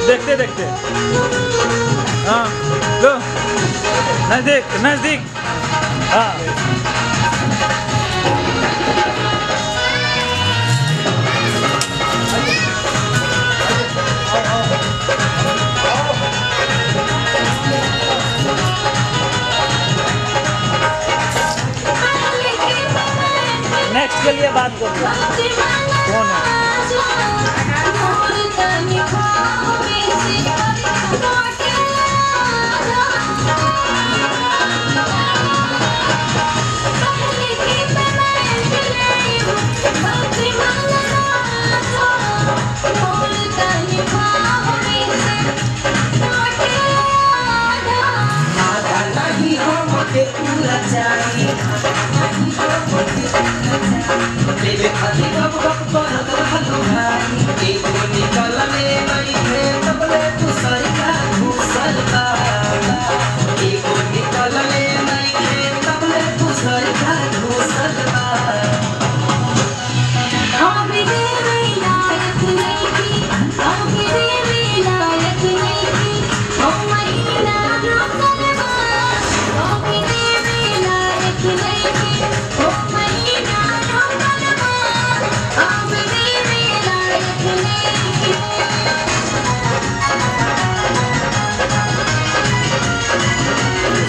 देखते देखते। हाँ लो नजदीक नजदीक। हाँ नेक्स्ट के लिए बात करो। कौन है?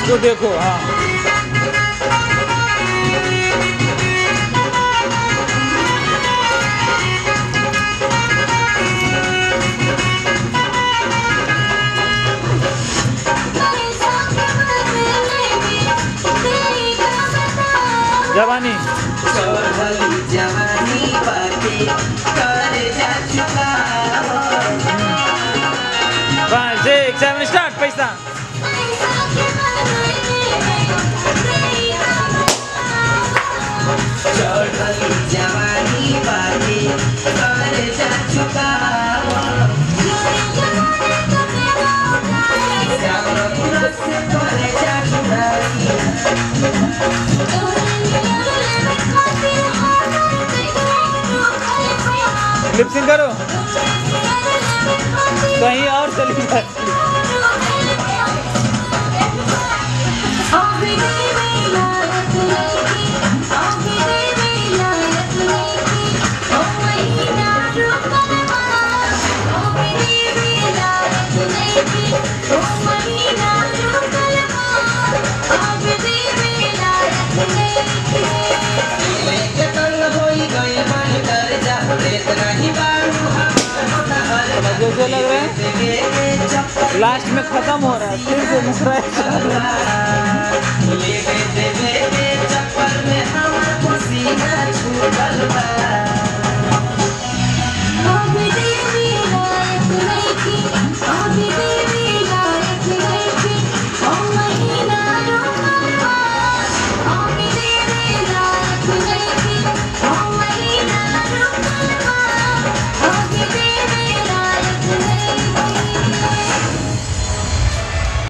इसको देखो। हाँ जवानी जवानी बातें कर जा चुका। 5, 6, 7 स्टार्ट पैसा। जवानी बातें कर जा चुका। लिपसिंग करो कहीं और चली जाती। जैसे लग रहा है लास्ट में खत्म हो रहा है, फिर से मुस्कुराए।